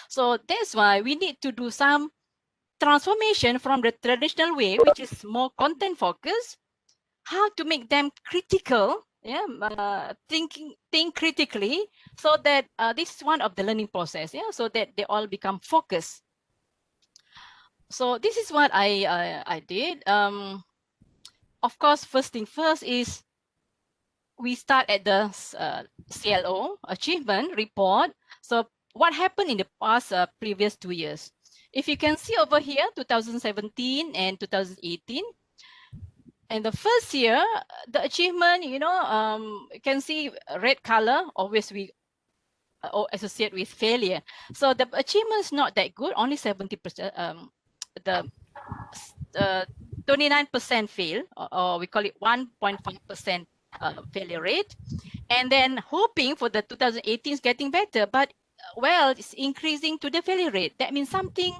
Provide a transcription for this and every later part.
So that's why we need to do some transformation from the traditional way, which is more content focused, how to make them critical, think critically, so that this is one of the learning process, so that they all become focused. So this is what I did. Of course, first thing first is we start at the CLO Achievement Report. So what happened in the past previous 2 years? If you can see over here, 2017 and 2018, and the first year, the achievement, you can see red color, always we associate with failure. So the achievement is not that good, only 70%, the 29% fail, or we call it 1.5% failure rate. And then hoping for the 2018 is getting better, but well, it's increasing to the failure rate. That means something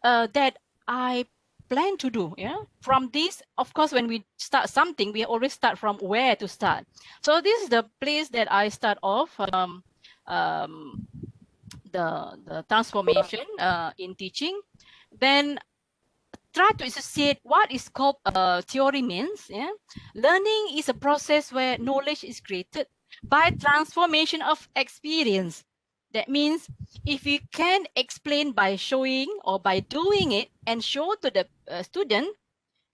that I plan to do. From this, of course, when we start something, we always start from where to start. So this is the place that I start off the transformation in teaching. Then try to associate what is called theory means. Learning is a process where knowledge is created by transformation of experience. That means if you can explain by showing or by doing it and show to the student,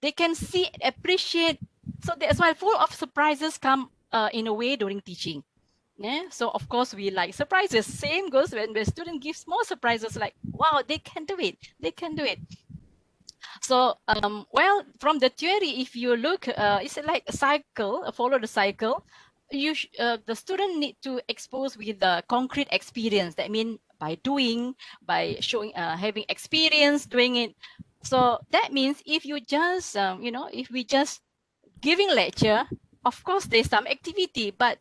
they can see, appreciate. So that's why full of surprises come in a way during teaching. So of course we like surprises. Same goes when the student gives more surprises, like, wow, they can do it. They can do it. So, well, from the theory, if you look, it's like a cycle, follow the cycle. The student need to expose with the concrete experience. That means by doing, by showing, having experience doing it. So that means if you just, if we just giving lecture, of course there's some activity, but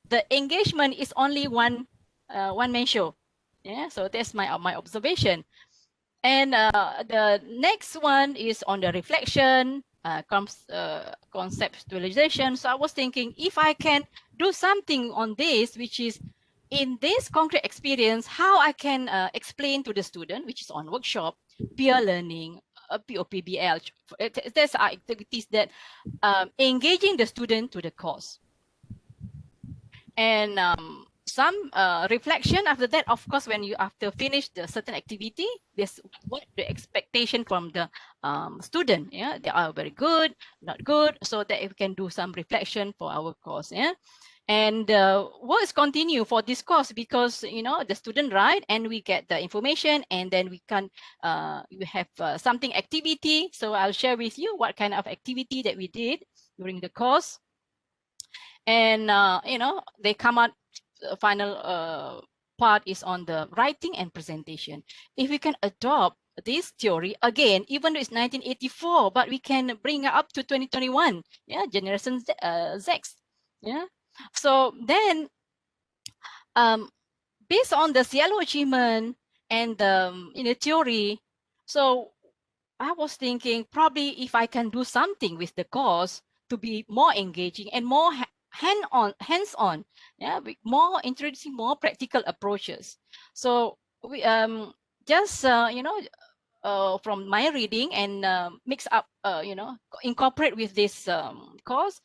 the engagement is only one man show. So that's my observation. And the next one is on the reflection, conceptualization. So I was thinking, if I can do something on this, which is in this concrete experience, how I can explain to the student, which is on workshop, peer learning, POPBL. There's activities that engaging the student to the course. And some reflection after that. Of course, when you after finish the certain activity, this what the expectation from the student. They are very good, not good, so that we can do some reflection for our course. And works continue for this course, because the student write and we get the information, and then we can you have something activity. So I'll share with you what kind of activity that we did during the course. And they come out, final part is on the writing and presentation. If we can adopt this theory again, even though it's 1984, but we can bring it up to 2021, generation Z. So then based on the CLO achievement and the theory, so I was thinking, probably if I can do something with the course to be more engaging and more hands-on, more introducing more practical approaches. So we just from my reading and mix up, incorporate with this course.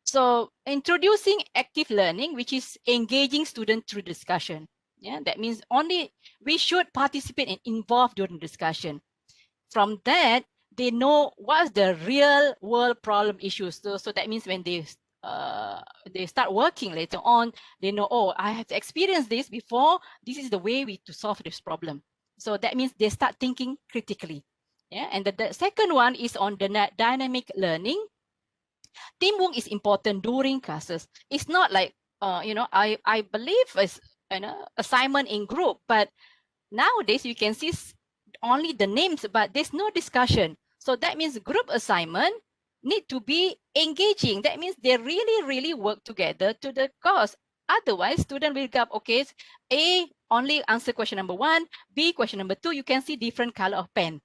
So introducing active learning, which is engaging students through discussion. That means only we should participate and involve during discussion. From that, they know what's the real world problem issues. So that means when they start working later on, they know, oh, I have experienced this before. This is the way to solve this problem. So that means they start thinking critically. And the second one is on the dynamic learning. Teamwork is important during classes. It's not like, I believe it's assignment in group, but nowadays you can see only the names, but there's no discussion. So that means group assignment need to be engaging. That means they really work together to the cause. Otherwise, student will go, okay, A only answer question number 1, B question number 2. You can see different color of pen.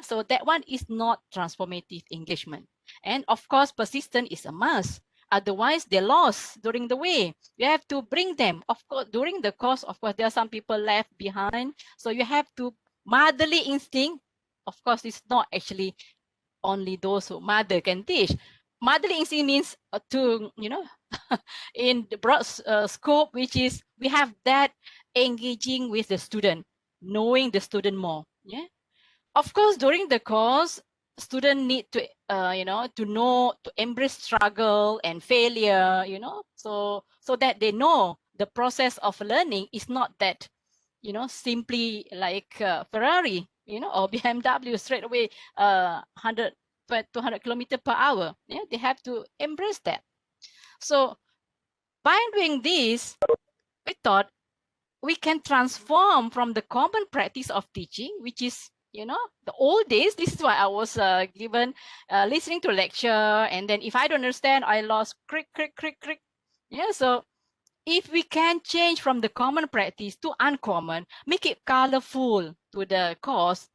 So that one is not transformative engagement. And of course, persistence is a must. Otherwise, they're lost during the way. You have to bring them. Of course, during the course, of course, there are some people left behind. So you have to motherly instinct. Of course, it's not actually only those who mother can teach. Motherly instinct means to, in the broad scope, which is we have that engaging with the student, knowing the student more. Yeah. Of course, during the course, student need to, to know, to embrace struggle and failure, so that they know the process of learning is not that, simply like Ferrari, or BMW straight away, 100, 200 kilometers per hour. Yeah, they have to embrace that. So by doing this, we thought we can transform from the common practice of teaching, which is, the old days. This is why I was given listening to lecture, and then if I don't understand, I lost crick. Yeah, so if we can change from the common practice to uncommon, make it colorful to the course.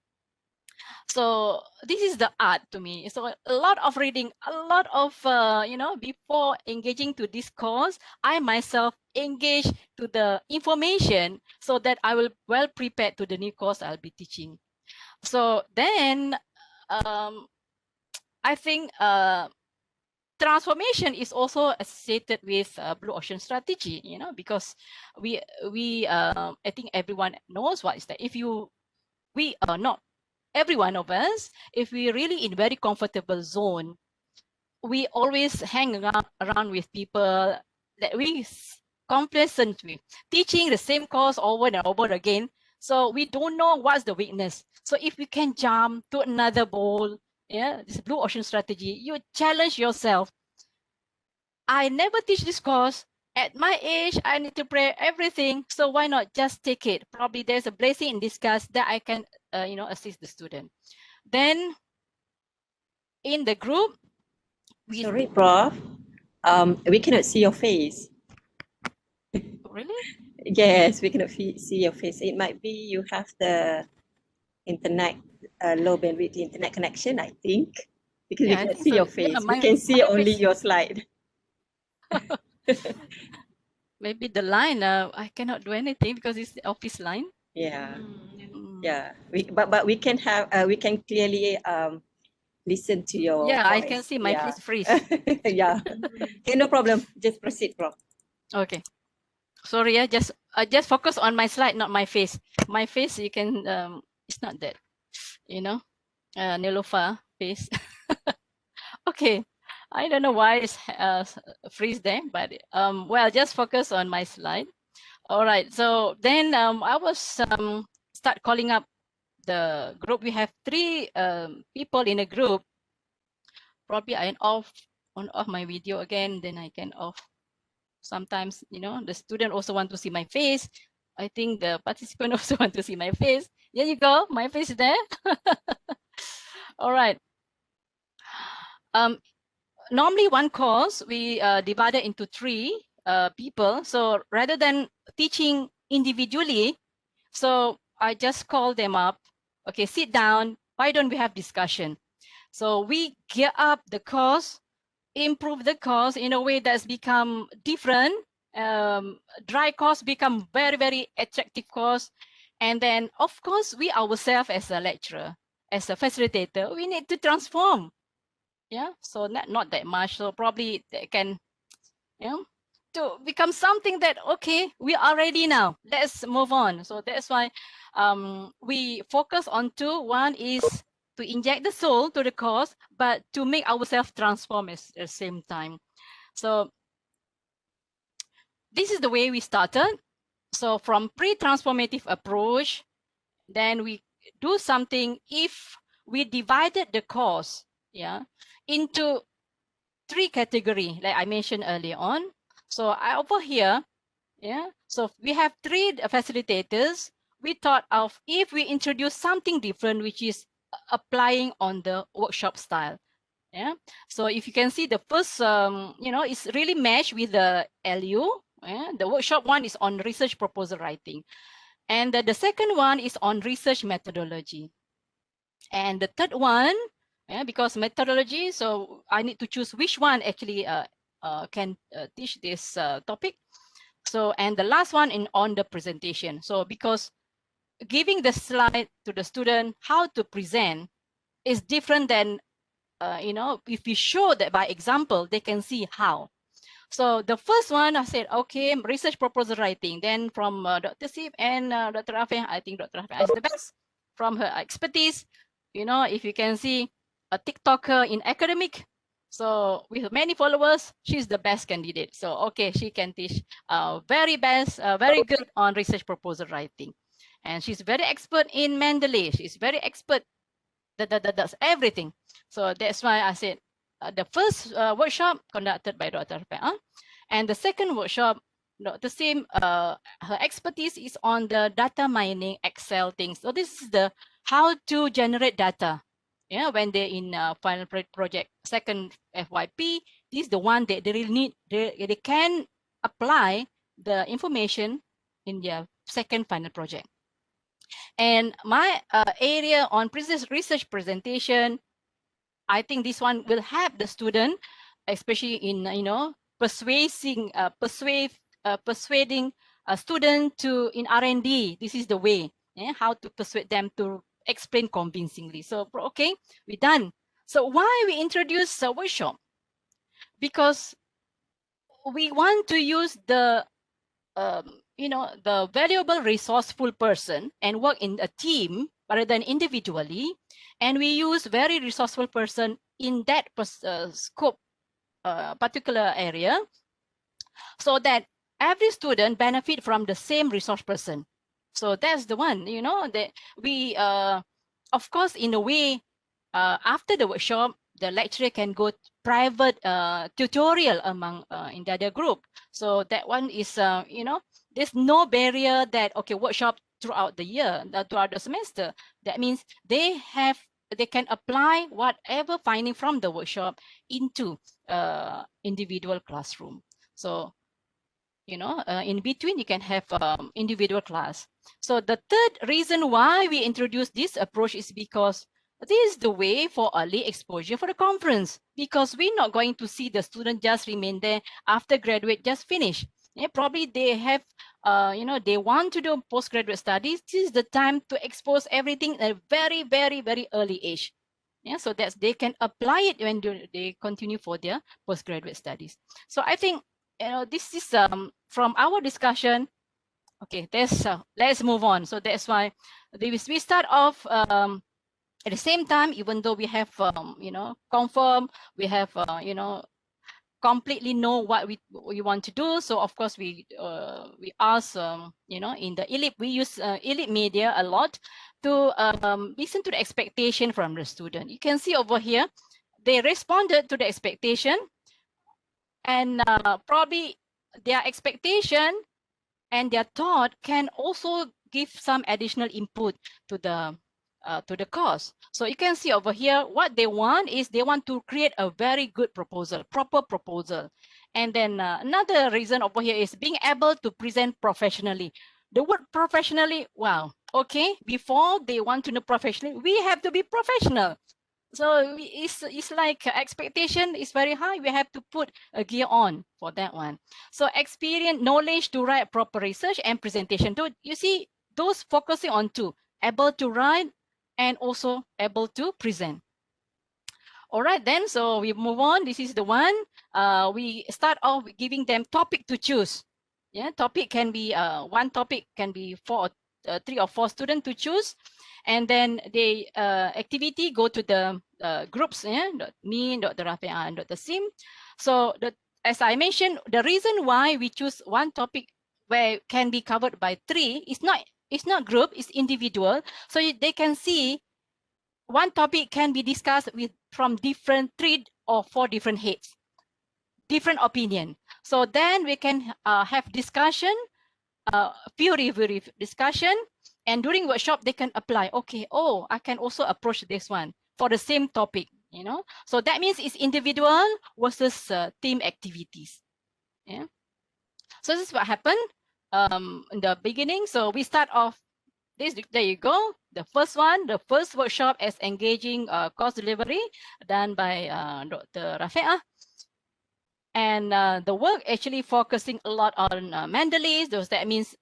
So this is the art to me. So a lot of reading, a lot of, before engaging to this course, I myself engage to the information so that I will well prepared to the new course I'll be teaching. So then I think transformation is also associated with blue ocean strategy, because we I think everyone knows what is that. If we are not, every one of us, if we really in very comfortable zone, we always hang around with people that we complacent with, teaching the same course over and over again. So we don't know what's the weakness. So if we can jump to another bowl, this blue ocean strategy, you challenge yourself. I never teach this course. At my age, I need to pray everything. So why not just take it? Probably there's a blessing in disguise that I can, assist the student. Then in the group, Sorry, Prof. We cannot see your face. Really? Yes, we cannot see your face. It might be you have the internet, low bandwidth internet connection, I think, because we cannot see so. your face. We can see only face. your slide. Maybe the line, I cannot do anything because it's the office line. Yeah, yeah. But we can have, we can clearly listen to your Yeah, voice. I can see my face freeze. Yeah. Okay, no problem. Just proceed, Prof. Okay. Sorry, I just focus on my slide, not my face. My face, you can, it's not that, Nilofa face. Okay. I don't know why it's freeze there, but well, just focus on my slide. All right. So then I was start calling up the group. We have 3 people in a group. Probably I on off my video again, then I can off. Sometimes, the student also want to see my face. I think the participant also want to see my face. There you go, my face is there. All right. Normally one course, we divided into 3 people. So rather than teaching individually, so I just call them up. Okay, sit down. Why don't we have discussion? So we gear up the course, improve the course in a way that's become different. Dry course become very, very attractive course. And then, of course, we ourselves as a lecturer, as a facilitator, we need to transform. Yeah, so not that much. So probably they can, to become something that, okay, we are ready now. Let's move on. So that's why we focus on 2. One is to inject the soul to the course, but to make ourselves transform at the same time. So this is the way we started. So from pre-transformative approach, then we do something. If we divided the course, into 3 categories, like I mentioned earlier on. So over here, so we have 3 facilitators. We thought of if we introduce something different, which is applying on the workshop style. Yeah. So if you can see the first, it's really matched with the LU. The workshop one is on research proposal writing. And the second one is on research methodology. And the third one, because methodology, so I need to choose which one actually can teach this topic. So, and the last one on the presentation. So because giving the slide to the student how to present is different than, you know, if we show that by example, they can see how. So the first one, I said, okay, research proposal writing. Then from Dr. Sip and Dr. Rafia, I think Dr. Rafia is the best from her expertise. You know, if you can see a TikToker in academic, so with many followers, she's the best candidate. So, okay, she can teach very best, very good on research proposal writing. And she's very expert in Mendeley. She's very expert, that's everything. So that's why I said, the first workshop conducted by Dr. Rafia, and the second workshop, the same, her expertise is on the data mining, Excel things. So this is the how to generate data. Yeah, when they're in final project, second FYP, this is the one that they really need. They can apply the information in their second final project. And my area on research presentation, I think this one will help the student, especially in, you know, persuading a student to in R&D. This is the way, how to persuade them to explain convincingly. So, okay, we're done. So why we introduce a workshop? Because we want to use the, you know, the valuable resourceful person and work in a team rather than individually. And we use very resourceful person in that scope, particular area, so that every student benefit from the same resource person. So that's the one, you know, that we, of course, in a way, after the workshop, the lecturer can go private tutorial among in the other group. So that one is, you know, there's no barrier that, okay, workshop throughout the year, throughout the semester. That means they can apply whatever finding from the workshop into individual classroom. So, you know, in between you can have individual class. So the third reason why we introduce this approach is because this is the way for early exposure for the conference, because we're not going to see the student just remain there after graduate just finish. Yeah, probably they have, you know, they want to do postgraduate studies. This is the time to expose everything at a very, very, very early age. Yeah, so that they can apply it when they continue for their postgraduate studies. So I think, you know, this is from our discussion. Okay, let's move on. So that's why we start off at the same time, even though we have, you know, confirm, we have, you know, completely know what we want to do. So of course we ask, you know, in the ELIP, we use ELIP media a lot to listen to the expectation from the student. You can see over here, they responded to the expectation, and probably their expectation and their thought can also give some additional input to the course. So you can see over here, what they want is they want to create a very good proposal, proper proposal. And then another reason over here is being able to present professionally. The word professionally, wow, okay, before they want to know professionally, we have to be professional. So it's like expectation is very high. We have to put a gear on for that one. So experience, knowledge to write proper research and presentation. You see, those focusing on two, able to write and also able to present. All right, then, so we move on. This is the one. We start off with giving them topic to choose. Yeah, topic can be, one topic can be 3 or 4 students to choose. And then the activity go to the groups, yeah, me, Dr. Rafia, and Dr. Sim. So as I mentioned, the reason why we choose one topic where can be covered by 3 is it's not group, it's individual. So they can see one topic can be discussed from 3 or 4 different heads, different opinion. So then we can have discussion, peer review discussion, and during workshop they can apply. Okay, oh, I can also approach this one for the same topic, you know. So that means it's individual versus team activities. Yeah. So this is what happened in the beginning. So we start off this. There you go. The first one, the first workshop as engaging course delivery done by Dr. Rafia. And the work actually focusing a lot on Mendeley's. That means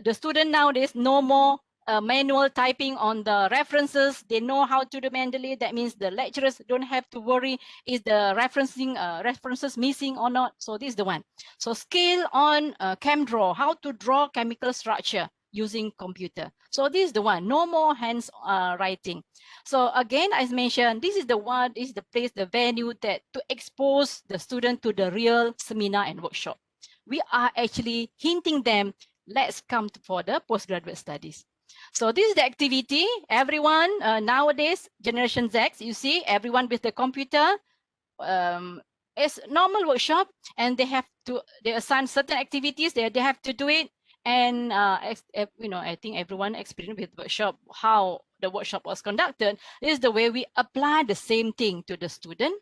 the student nowadays no more manual typing on the references. They know how to do Mendeley. That means the lecturers don't have to worry is the references missing or not. So this is the one. So scale on ChemDraw, how to draw chemical structure using computer. So this is the one. No more hands writing. So again, as mentioned, this is the one, this is the place, the venue that to expose the student to the real seminar and workshop. We are actually hinting them, let's come for the postgraduate studies. So this is the activity. Everyone nowadays, Generation Z, you see, everyone with the computer, it's normal workshop, and they assign certain activities. They have to do it. And you know, I think everyone experienced with workshop how the workshop was conducted. This is the way we apply the same thing to the student.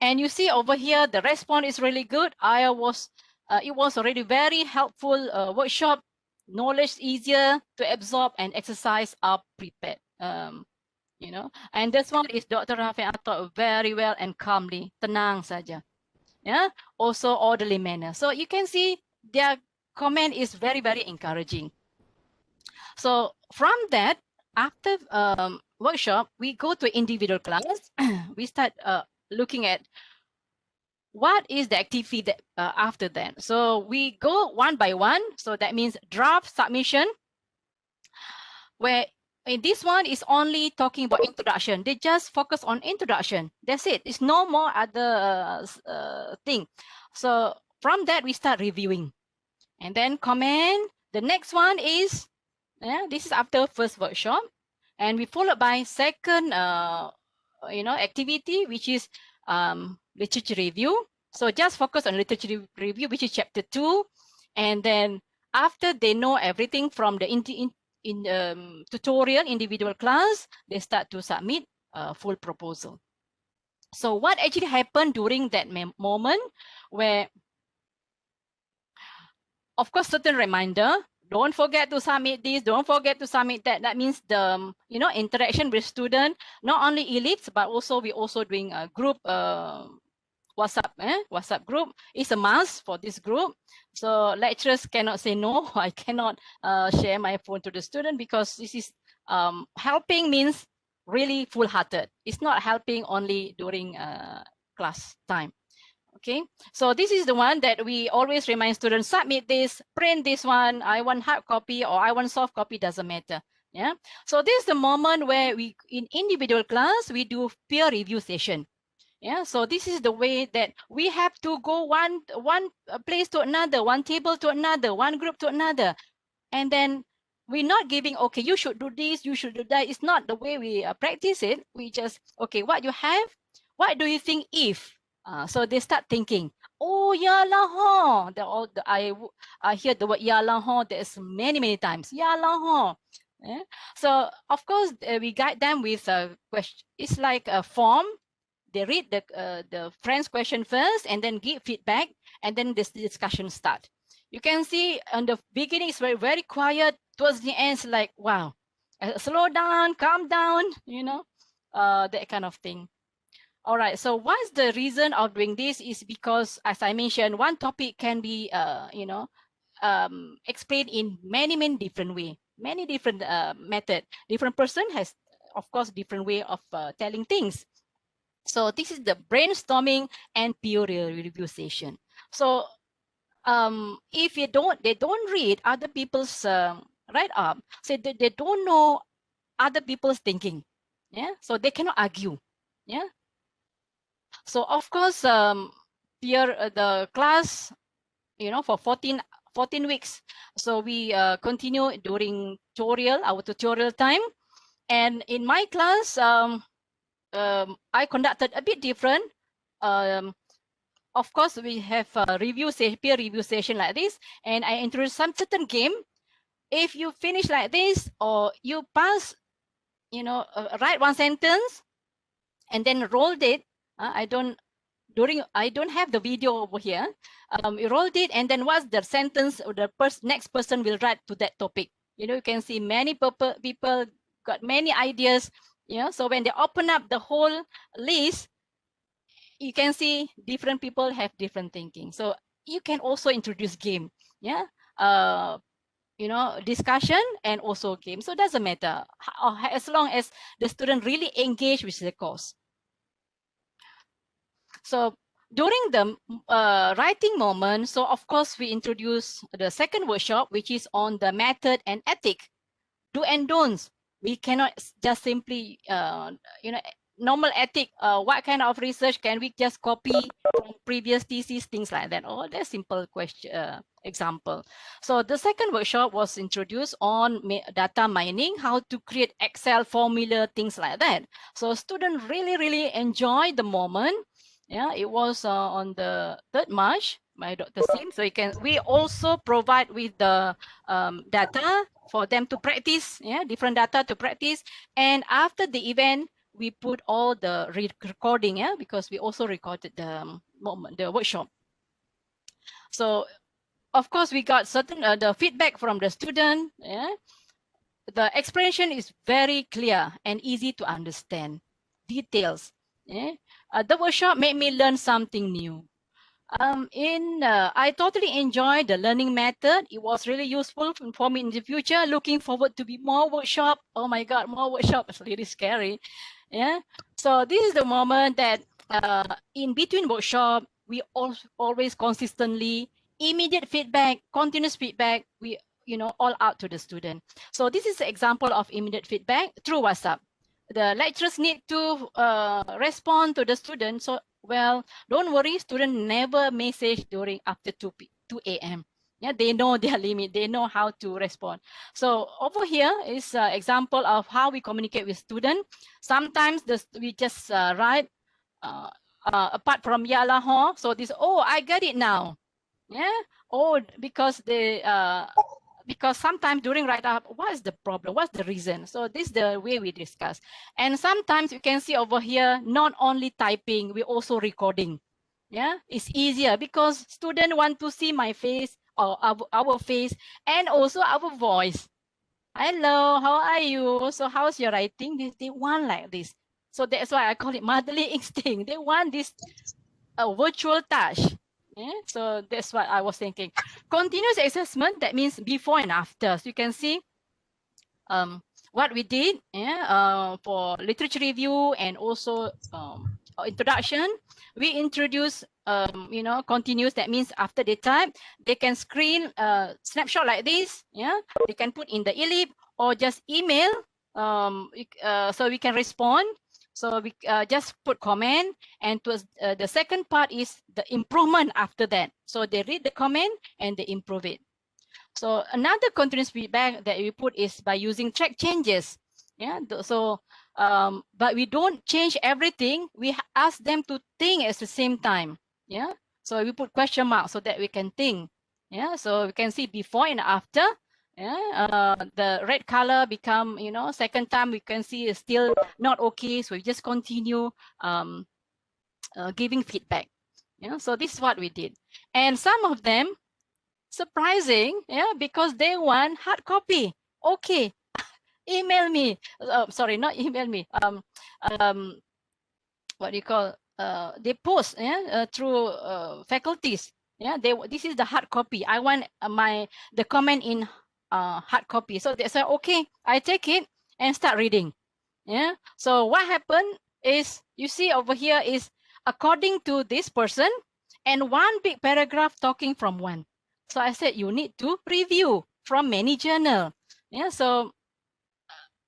And you see over here, the response is really good. It was already very helpful workshop. Knowledge easier to absorb, and exercise are prepared. You know, and this one is Dr. Rafi taught very well and calmly, tenang saja. Yeah, also orderly manner. So you can see their comment is very, very encouraging. So from that, after workshop, we go to individual class. We start looking at what is the activity that after that. So we go one by one. So that means draft submission, where in this one is only talking about introduction. They just focus on introduction. That's it. It's no more other thing. So from that, we start reviewing. And then comment. The next one is, this is after first workshop. And we followed by second, you know, activity, which is literature review. So just focus on literature review, which is chapter 2. And then after they know everything from the tutorial individual class, they start to submit a full proposal. So what actually happened during that moment, where of course certain reminder, don't forget to submit this, don't forget to submit that. That means the, you know, interaction with student, not only elites, but also we also doing a group WhatsApp group is a must for this group. So lecturers cannot say no. I cannot share my phone to the student, because this is helping means really full-hearted. It's not helping only during class time. Okay, so this is the one that we always remind students, submit this, print this one, I want hard copy or I want soft copy, doesn't matter. Yeah, so this is the moment where we, in individual class, we do peer review session. Yeah, so this is the way that we have to go one place to another, one table to another, one group to another. And then we're not giving, okay, you should do this, you should do that. It's not the way we practice it. We just, okay, what you have, what do you think if? So they start thinking, oh, yeah lah, I hear the word yeah lah, there's many times, yeah lah. Yeah? So of course, we guide them with a question. It's like a form. They read the friend's question first and then give feedback, and then this discussion start. You can see in the beginning it's very, very quiet. Towards the end, it's like, wow, slow down, calm down, you know, that kind of thing. All right, so what's the reason of doing this is because, as I mentioned, one topic can be, you know, explained in many different ways, many different method. Different person has, of course, different way of telling things. So this is the brainstorming and peer review session. So if they don't read other people's write up, so they don't know other people's thinking. Yeah, so they cannot argue. Yeah. So of course, the class, you know, for 14 weeks. So we continue during our tutorial time. And in my class, I conducted a bit different. Of course, we have a peer review session like this, and I introduce some certain game. If you finish like this, or you pass, you know, write one sentence, and then rolled it. I don't have the video over here. You rolled it, and then what's the sentence or the next person will write to that topic. You know, you can see many people got many ideas. Yeah, so when they open up the whole list, you can see different people have different thinking. So you can also introduce game, yeah, you know, discussion and also game. So it doesn't matter as long as the student really engage with the course. So during the writing moment, so of course we introduce the second workshop, which is on the method and ethic, do and don'ts. We cannot just simply, you know, normal ethic. What kind of research can we just copy from previous theses, things like that? Oh, that's simple question. Example. So the second workshop was introduced on data mining, how to create Excel formula, things like that. So students really enjoy the moment. Yeah, it was on the 3rd March by Dr. Sim. So we also provide with the data for them to practice, yeah, different data to practice. And after the event, we put all the recording, yeah, because we also recorded the workshop. So of course we got certain the feedback from the student, yeah. The explanation is very clear and easy to understand. Details. Yeah? The workshop made me learn something new. I totally enjoyed the learning method. It was really useful for me in the future. Looking forward to be more workshop. Oh my God, more workshop. It's really scary. Yeah. So this is the moment that in between workshop, we always consistently immediate feedback, continuous feedback. We all out to the student. So this is an example of immediate feedback through WhatsApp. The lecturers need to respond to the student. So, well, don't worry, student never message during after 2 a.m. Yeah, they know their limit. They know how to respond. So over here is an example of how we communicate with student. Sometimes we just write apart from Yala Ho. So this, oh, I get it now. Yeah. Oh, because sometimes during write-up, what is the problem? What's the reason? So this is the way we discuss. And sometimes you can see over here, not only typing, we also recording. Yeah, it's easier because students want to see my face or our face and also our voice. Hello, how are you? So how's your writing? They want like this. So that's why I call it motherly instinct. They want this virtual touch. Yeah, so that's what I was thinking. Continuous assessment, that means before and after. So you can see what we did, yeah, for literature review and also introduction. We introduce, continuous. That means after they type, they can screen snapshot like this. Yeah, they can put in the ellipse or just email. So we can respond. So we just put comment, and the second part is the improvement after that. So they read the comment and they improve it. So another continuous feedback that we put is by using track changes. Yeah. So, but we don't change everything. We ask them to think at the same time. Yeah. So we put question mark so that we can think. Yeah. So we can see before and after. Yeah. The red color become, second time we can see is still not okay. So we just continue giving feedback. Yeah. So this is what we did. And some of them, surprising, yeah, because they want hard copy. Okay, email me. Sorry, not email me. What do you call? They post, yeah, through faculties. Yeah, this is the hard copy. I want the comment in hard copy. So they say, okay, I take it and start reading. Yeah. So what happened is, you see over here is according to this person and one big paragraph talking from one. So I said, you need to review from many journal. Yeah. So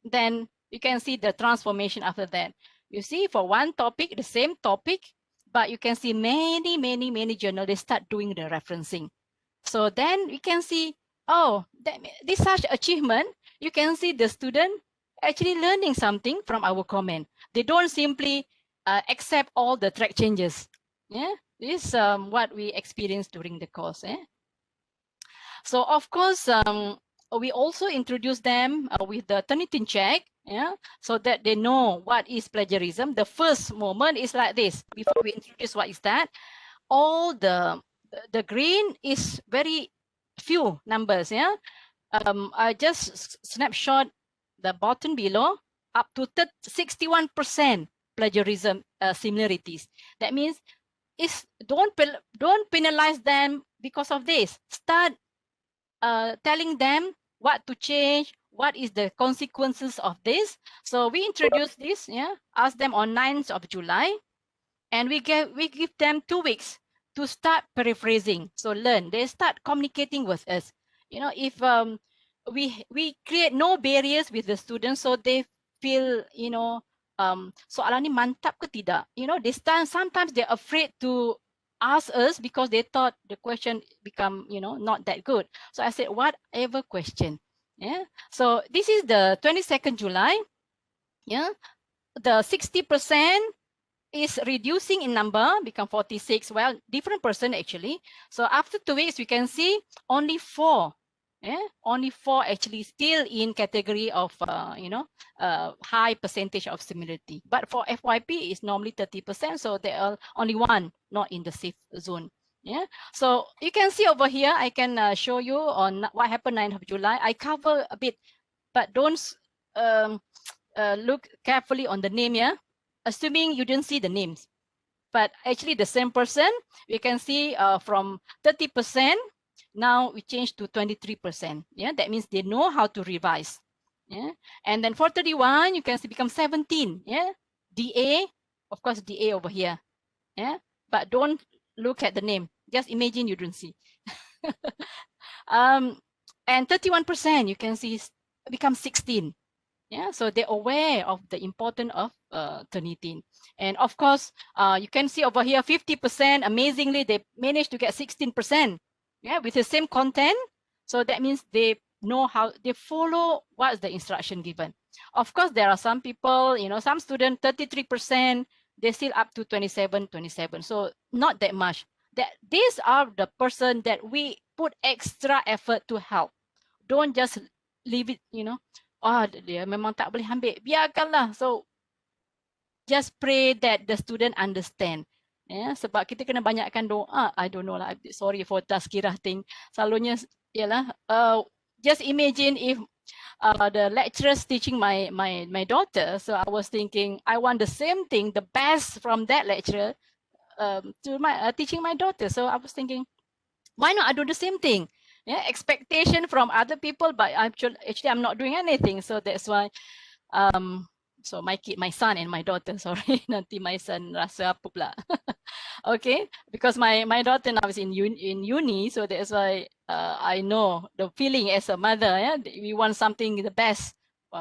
then you can see the transformation after that. You see for one topic, the same topic, but you can see many journal, they start doing the referencing. So then we can see, oh, this such achievement, you can see the student actually learning something from our comment. They don't simply accept all the track changes. Yeah, this is what we experienced during the course. So of course, we also introduce them with the turnitin check, yeah, so that they know what is plagiarism. The first moment is like this. Before we introduce what is that, all the green is very few numbers. Yeah, I just snapshot the bottom below up to 61%. plagiarism similarities. That means don't penalize them because of this. Start telling them what to change, what is the consequences of this. So we introduced this, ask them on 9th of July, and we give them 2 weeks to start paraphrasing. So learn, they start communicating with us. If we create no barriers with the students, so they feel, soalan ni mantap ke tidak? They sometimes they're afraid to ask us because they thought the question become, not that good. So I said, whatever question. Yeah. So this is the 22nd July. Yeah. The 60% is reducing in number, become 46. Well, different person actually. So after 2 weeks, we can see only 4. Only 4 actually still in category of high percentage of similarity. But for FYP, it's normally 30%. So there are only 1 not in the safe zone. Yeah. So you can see over here, I can show you on what happened 9th of July. I cover a bit, but don't look carefully on the name here, assuming you didn't see the names. But actually the same person, we can see from 30%, now we change to 23%. Yeah, that means they know how to revise. Yeah, and then for 31, you can see become 17. Yeah, DA, of course, DA over here. Yeah, but don't look at the name. Just imagine you don't see. And 31%, you can see become 16. Yeah, so they're aware of the importance of turnitin. And of course, you can see over here 50%. Amazingly, they managed to get 16%. Yeah, with the same content. So that means they know how, they follow what's the instruction given. Of course, there are some people, some students 33%, they still up to 27. So not that much. These are the person that we put extra effort to help. Don't just leave it, dia memang tak boleh ambil, biarkanlah. So just pray that the student understand. Sebab kita kena banyakkan doa. I don't know lah, sorry for tazkirah thing. Selalunya ialah just imagine if the lecturers teaching my daughter. So I was thinking I want the same thing, the best from that lecturer to my teaching my daughter. So I was thinking, why not I do the same thing? Expectation from other people, but actually I'm not doing anything. So that's why so my son and my daughter, sorry, nanti my son rasa apa pula. Okay, because my daughter now is in uni, so that's why I know the feeling as a mother. We want something the best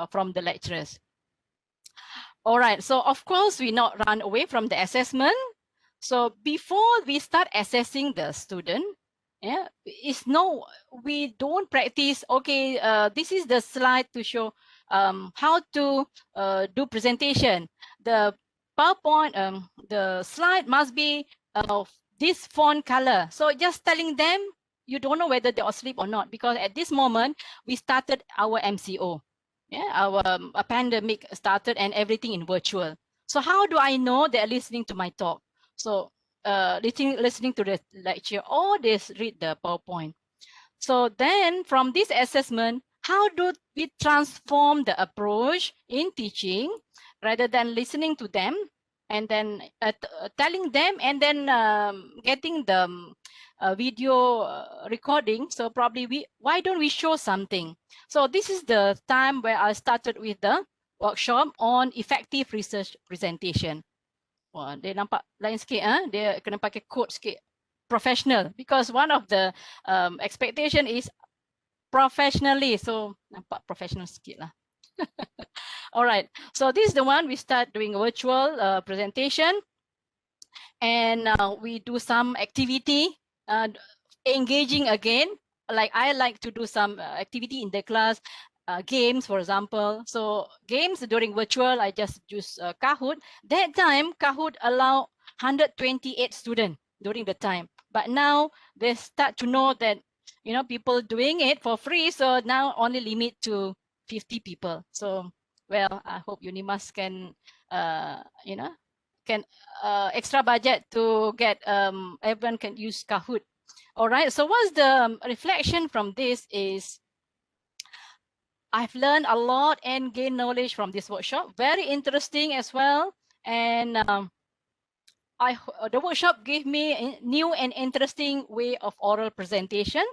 from the lecturers. All right, so of course we not run away from the assessment. So before we start assessing the student, we don't practice. Okay, this is the slide to show how to do presentation. The PowerPoint, the slide must be this font color. So just telling them, you don't know whether they're asleep or not, because at this moment we started our MCO. Our pandemic started and everything in virtual. So how do I know they're listening to my talk? So listening to the lecture, or they read the PowerPoint. So then from this assessment, how do we transform the approach in teaching rather than listening to them and then telling them and then getting the video recording? So probably why don't we show something? So this is the time where I started with the workshop on effective research presentation. Wah, dia nampak lain sikit, dia kena pakai quote sikit, professional, because one of the expectation is professionally, so nampak professional sikit lah. All right, so this is the one we start doing virtual presentation, and we do some activity, engaging again. Like I like to do some activity in the class, games, for example. So games during virtual, I just use Kahoot. That time, Kahoot allow 128 students during the time. But now they start to know that, people doing it for free. So now only limit to 50 people. So, well, I hope UNIMAS can, extra budget to get, everyone can use Kahoot. All right, so what's the reflection from this is, I've learned a lot and gained knowledge from this workshop. Very interesting as well. And the workshop gave me a new and interesting way of oral presentation.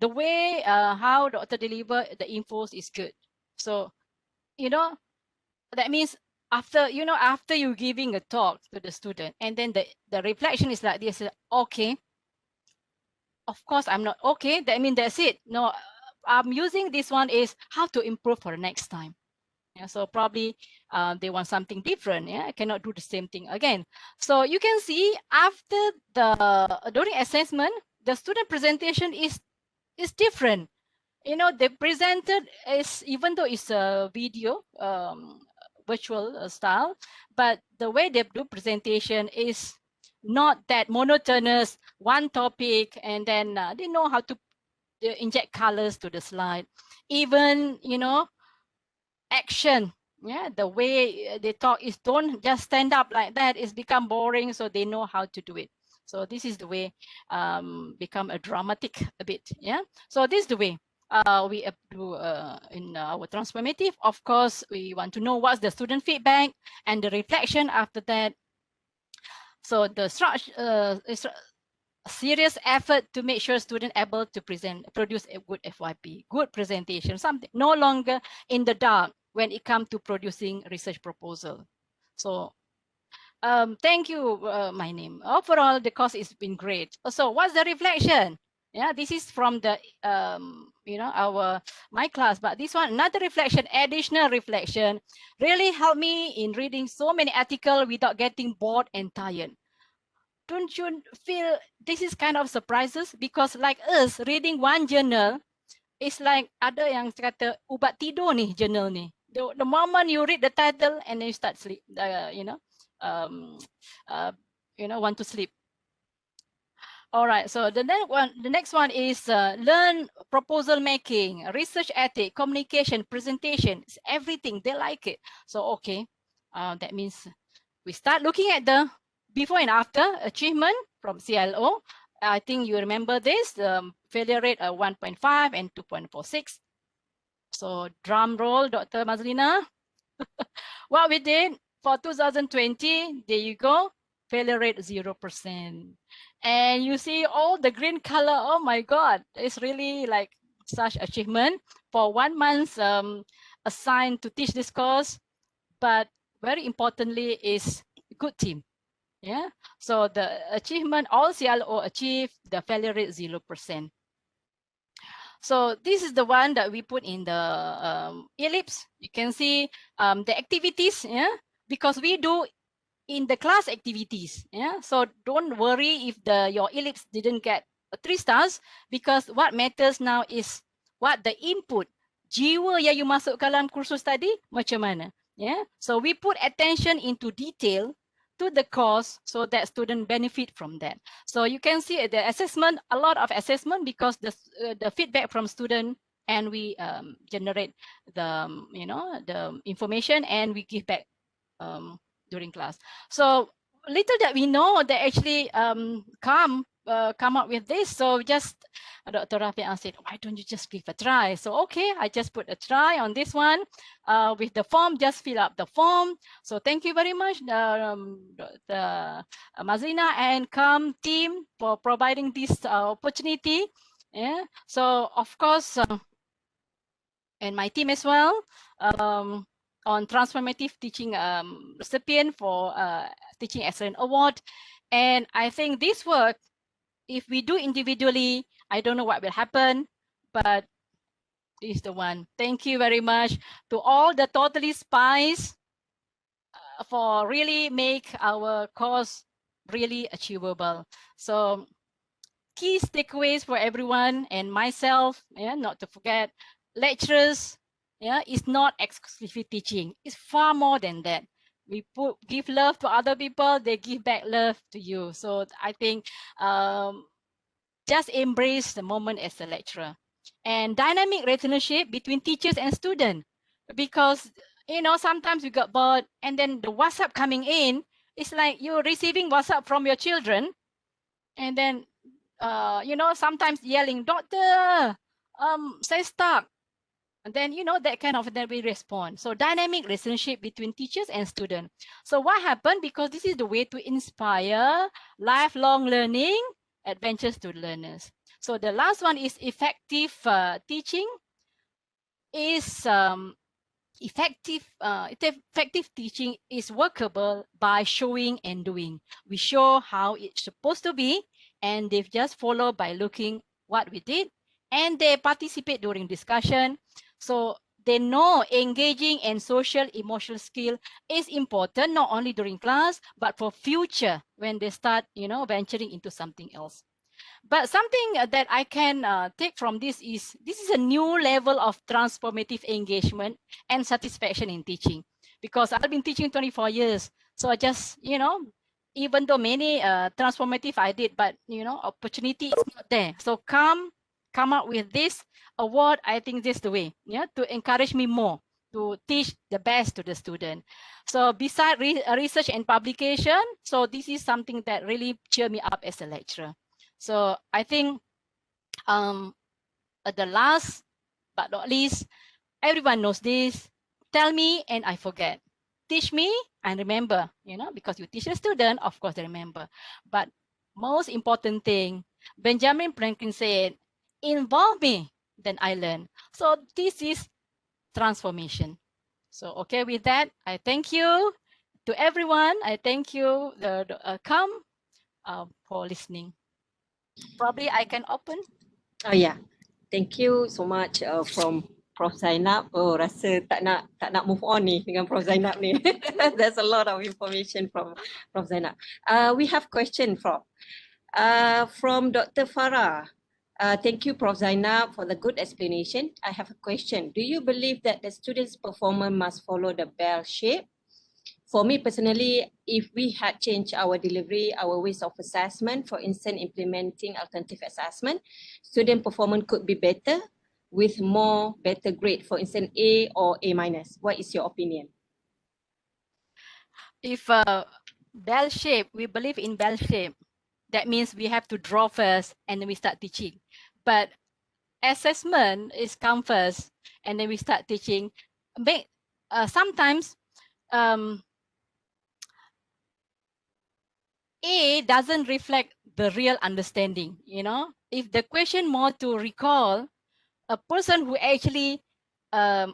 The way how Dr. deliver the infos is good. So, you know, that means after, you know, after you giving a talk to the student, and then the reflection is like this, okay, of course I'm not okay. That means that's it. No, I'm using this one is how to improve for the next time. Yeah, so probably they want something different. Yeah, I cannot do the same thing again. So you can see after during assessment, the student presentation is different. You know, they presented is, even though it's a video virtual style, but the way they do presentation is not that monotonous, one topic, and then they know how to inject colors to the slide. Even, you know, action, yeah, the way they talk is don't just stand up like that, it's become boring, so they know how to do it. So this is the way become a dramatic a bit. Yeah, so this is the way we do in our transformative. Of course, we want to know what's the student feedback and the reflection after that. So the structure is a serious effort to make sure student able to produce a good FYP, good presentation, something no longer in the dark when it comes to producing research proposal. So thank you, my name. Overall, the course has been great. So what's the reflection? Yeah, this is from the, you know, my class, but this one, another reflection, additional reflection, really helped me in reading so many articles without getting bored and tired. Don't you feel this is kind of surprises? Because like us, reading one journal, it's like ada yang kata ubat tidur ni journal ni. The moment you read the title and then you start sleep, um, uh, want to sleep. All right, so the next one is learn proposal making, research ethic, communication, presentation, everything. They like it. So okay, that means we start looking at the before and after achievement from CLO. I think you remember this, failure rate 1.5 and 2.46. So drum roll, Dr. Mazlina. What we did for 2020, there you go, failure rate 0%. And you see all the green color, oh my God, it's really like such achievement for 1 month assigned to teach this course. But very importantly is good team. Yeah, so the achievement, all CLO achieved, the failure rate 0%. So this is the one that we put in the ellipse. You can see the activities, yeah, because we do in the class activities, yeah. So don't worry if your ellipse didn't get 3 stars, because what matters now is what the input, jiwa yang you masuk dalam kursus tadi macam mana, yeah. So we put attention into detail to the course so that student benefit from that. So you can see the assessment, a lot of assessment, because the feedback from student, and we generate the the information and we give back during class. So little that we know, they actually come up with this. So just Dr. Rafiq said, why don't you just give a try? So okay, I just put a try on this one with the form, just fill up the form. So thank you very much, the Mazlina and CAM team for providing this opportunity. Yeah, so of course, and my team as well, on Transformative Teaching recipient for Teaching Excellence Award. And I think this work, if we do individually, I don't know what will happen, but this is the one. Thank you very much to all the Totally Spies for really make our course really achievable. So key takeaways for everyone and myself, yeah, not to forget, lecturers, yeah, it's not exclusively teaching. It's far more than that. We give love to other people, they give back love to you. So I think just embrace the moment as a lecturer. And dynamic relationship between teachers and students, because sometimes you got bored and then the WhatsApp coming in, it's like you're receiving WhatsApp from your children, and then sometimes yelling, doctor, saya stuck. And then, you know, that kind of, then we respond. So dynamic relationship between teachers and students. So what happened? Because this is the way to inspire lifelong learning adventures to learners. So the last one is effective teaching is effective teaching is workable by showing and doing. We show how it's supposed to be, and they just follow by looking what we did, and they participate during discussion. So they know engaging and social emotional skill is important, not only during class, but for future when they start, you know, venturing into something else. But something that I can take from this is a new level of transformative engagement and satisfaction in teaching, because I've been teaching 24 years. So I just, you know, even though many transformative I did, but, you know, opportunity is not there. So come up with this award. I think this is the way, yeah, to encourage me more to teach the best to the student. So beside research and publication, so this is something that really cheer me up as a lecturer. So I think the last but not least, everyone knows this. Tell me and I forget. Teach me and remember, you know, because you teach a student, of course they remember. But most important thing, Benjamin Franklin said, involve me, then I learn. So this is transformation. So, okay, with that, I thank you to everyone. I thank you for listening. Probably I can open. Oh yeah, thank you so much from Prof Zainab. Oh, rasa tak nak move on ni dengan Prof Zainab ni. There's a lot of information from Prof Zainab. We have question from Dr. Farah. Thank you, Prof Zainab, for the good explanation. I have a question. Do you believe that the student's performance must follow the bell shape? For me personally, if we had changed our delivery, our ways of assessment, for instance, implementing alternative assessment, student performance could be better with more better grade, for instance, A or A minus. What is your opinion? If bell shape, we believe in bell shape. That means we have to draw first and then we start teaching. But assessment is come first and then we start teaching. Sometimes A doesn't reflect the real understanding, you know. If the question more to recall a person who actually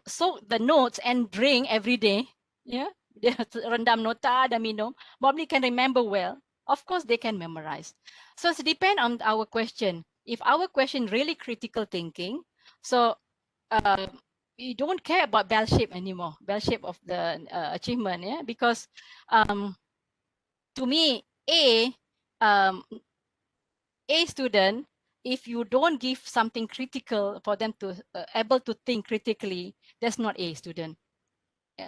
soak the notes and drink every day, yeah, dia rendam nota dan minum, probably can remember well. Of course, they can memorize. So it depends on our question. If our question really critical thinking, so we don't care about bell shape anymore, bell shape of the achievement, yeah, because to me, A student, if you don't give something critical for them to able to think critically, that's not A student.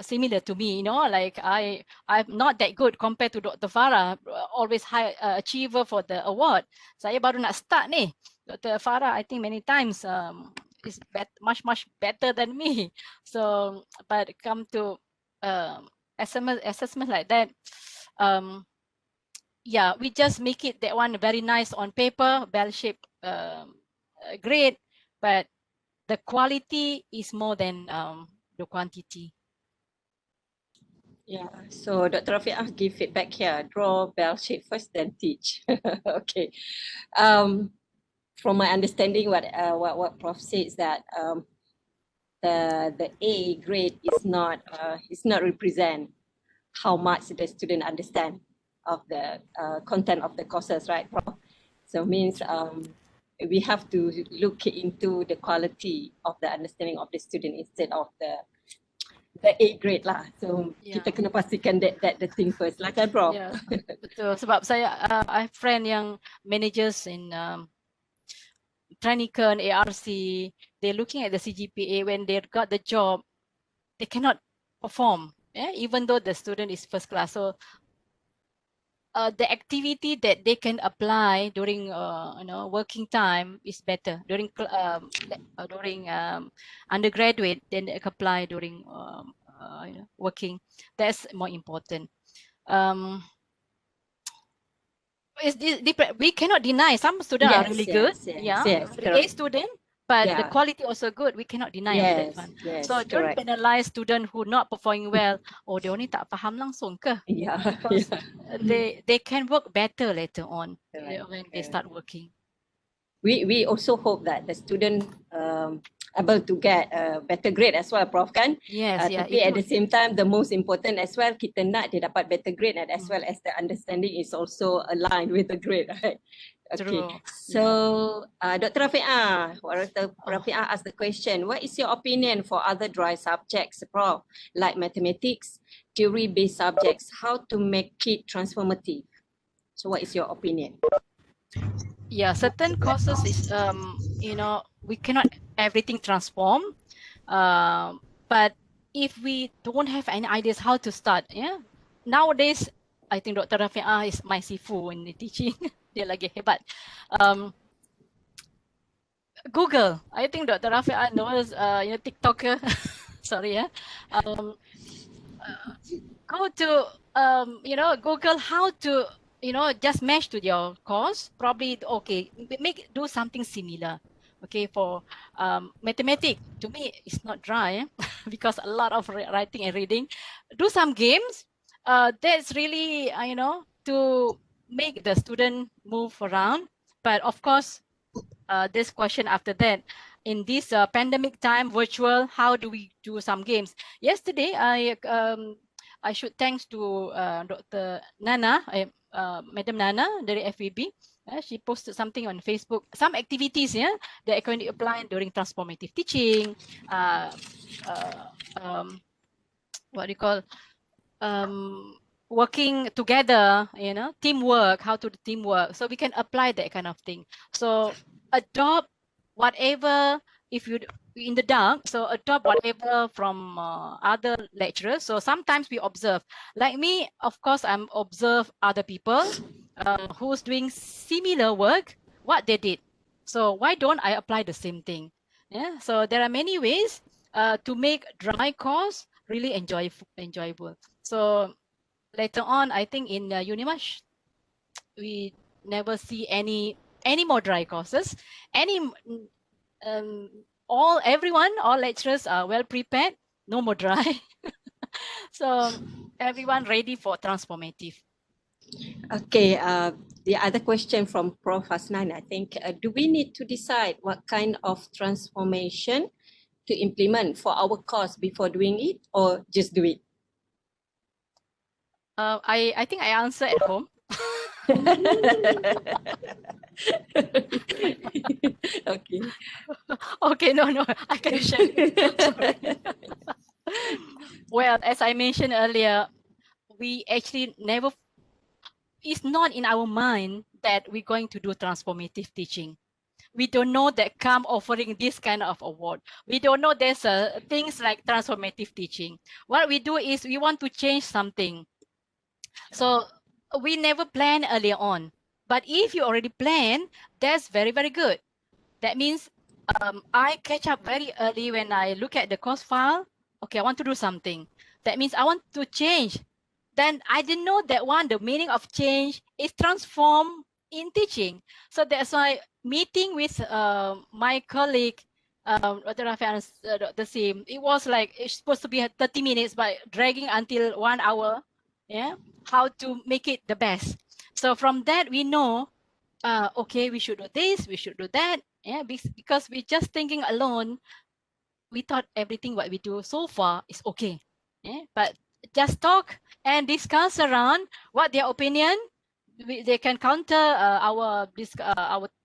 Similar to me, you know, like I'm not that good compared to Dr. Farah, always high achiever for the award. Saya baru nak start ni. Dr. Farah, I think many times is much better than me. So, but come to assessment like that, yeah, we just make it that one very nice on paper, bell shape, grade, but the quality is more than the quantity. Yeah, so Dr. Rafiqah give feedback here. Draw bell shape first, then teach. Okay. From my understanding, what Prof says that the A grade is not represent how much the student understand of the content of the courses, right, Prof? So means we have to look into the quality of the understanding of the student instead of the A grade lah. So kita kena pastikan that the thing first lah kan, Prof? Yeah, betul. Sebab saya I have friend yang managers in Trinican, ARC, they're looking at the CGPA. When they got the job, they cannot perform, even though the student is first class. So the activity that they can apply during working time is better. During undergraduate, then they apply during working. That's more important. We cannot deny some students are really good. Yes, A student, but the quality also good. We cannot deny on that one. Yes, So don't correct. penalize student who not performing well. Oh, dia ni tak faham langsung ke? Yeah, Because they can work better later on Correct, when they start working. We also hope that the student able to get a better grade as well, Prof, kan? Yes, yeah. Tapi at the same time, the most important as well, kita nak dia dapat better grade, and as well as the understanding is also aligned with the grade, right? Okay. True. So, Dr. Rafi'ah, Dr. Rafi'ah asked the question, what is your opinion for other dry subjects, Prof, like mathematics, theory-based subjects, how to make it transformative? So what is your opinion? Yeah, certain courses is you know, we cannot everything transform, but if we don't have any ideas how to start, yeah, nowadays I think Dr. Rafi'ah is my sifu in the teaching. Dia lagi hebat. Google, I think Dr. Rafi'ah knows you know, TikToker. Sorry, yeah. Go to you know, Google how to, you know, just match to your course. Probably okay, do something similar. Okay, for mathematics, to me it's not dry because a lot of writing and reading. Do some games. That's really you know, to make the student move around. But of course, this question after that, in this pandemic time, virtual, how do we do some games? Yesterday, I should thanks to Dr. Nana, Madam Nana dari FEB. She posted something on Facebook, some activities, yeah, that are going to apply during transformative teaching. What do you call? Working together, you know, teamwork, how to do teamwork. So we can apply that kind of thing. So adopt whatever, if you in the dark, so adopt whatever from other lecturers. So sometimes we observe, like me, of course, I'm observe other people who's doing similar work, what they did. So why don't I apply the same thing? Yeah, so there are many ways to make dry course really enjoyable. So later on, I think in UNIMAS, we never see any more dry courses. All lecturers are well prepared, no more dry. So everyone ready for transformative. Okay, the other question from Prof Hasnan, I think, do we need to decide what kind of transformation to implement for our course before doing it, or just do it? I think I answer at home. Okay. Okay, no, I can share. Well, as I mentioned earlier, we actually never, it's not in our mind that we're going to do transformative teaching. We don't know that come offering this kind of award. We don't know there's things like transformative teaching. What we do is we want to change something. So we never plan earlier on. But if you already plan, that's very, very good. That means I catch up very early when I look at the course file. Okay, I want to do something. That means I want to change. Then I didn't know that one, the meaning of change is transform in teaching. So that's why meeting with my colleague, Dr. Rafi'ah, the same, it was like, it's supposed to be 30 minutes, but dragging until 1 hour. Yeah, how to make it the best. So from that, we know, okay, we should do this, we should do that. Yeah, because we're just thinking alone, we thought everything what we do so far is okay. Yeah, but just talk and discuss around what their opinion. They can counter our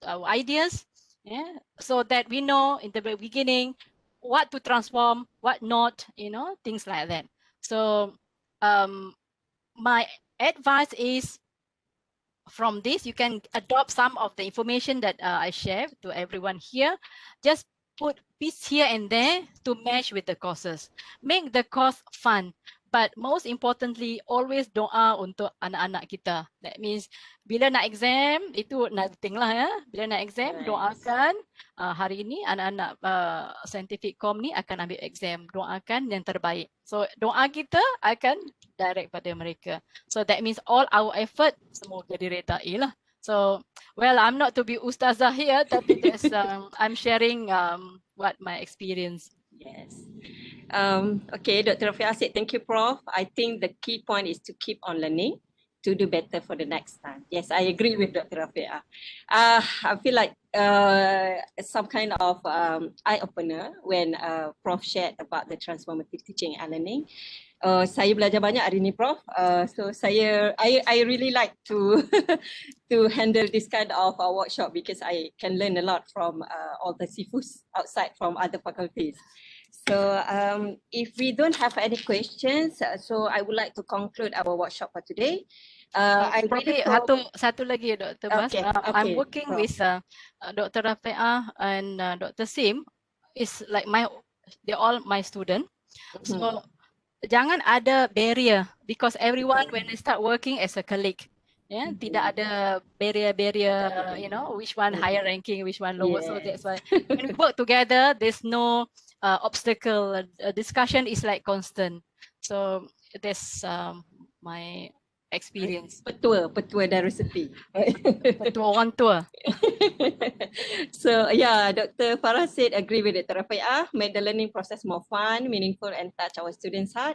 ideas. Yeah, so that we know in the beginning what to transform, what not. You know, things like that. So my advice is, from this, you can adopt some of the information that I share to everyone here. Just put piece here and there to match with the courses. Make the course fun. But most importantly, always doa untuk anak-anak kita. That means bila nak exam, itu nothing lah ya. Bila nak exam, doakan hari ini anak-anak scientific com ni akan ambil exam. Doakan yang terbaik. So doa kita akan direct pada mereka. So that means all our effort semoga diredai lah. So Well, I'm not to be ustazah here, tapi that's, I'm sharing what my experience. Yes. Okay, Dr. Rafiq said, thank you, Prof. I think the key point is to keep on learning to do better for the next time. Yes, I agree with Dr. Rafiq. I feel like some kind of eye-opener when Prof shared about the transformative teaching and learning. Saya belajar banyak hari ni, Prof. So I really like to to handle this kind of workshop because I can learn a lot from all the sifus outside from other faculties. So if we don't have any questions, so I would like to conclude our workshop for today. I really Probably satu lagi, Dr. Bas. Okay, I'm okay, working Prof. with Dr. Rafiqah and Dr. Sim. It's like they're all my student. So jangan ada barrier because everyone when they start working as a colleague, yeah, tidak ada barrier, you know, which one higher ranking, which one lower. So that's why when we work together, there's no obstacle. Discussion is like constant. So that's my experience. Petua dan resepi. Petua orang tua. So yeah, Dr. Farah said agree with Dr. Rafiqah, made the learning process more fun, meaningful and touch our students' heart.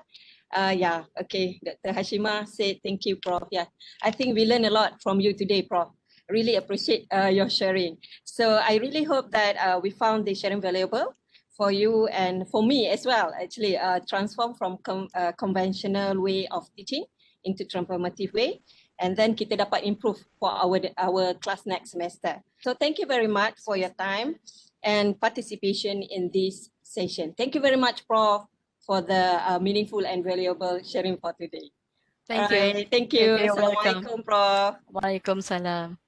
Yeah, okay. Dr. Hashima said thank you, Prof. Yeah, I think we learned a lot from you today, Prof. Really appreciate your sharing. So I really hope that we found the sharing valuable for you and for me as well, actually transform from conventional way of teaching into transformative way, and then kita dapat improve for our class next semester. So thank you very much for your time and participation in this session. Thank you very much, Prof, for the meaningful and valuable sharing for today. Thank you. Thank you. You're welcome. Assalamualaikum, Prof. Waalaikumsalam.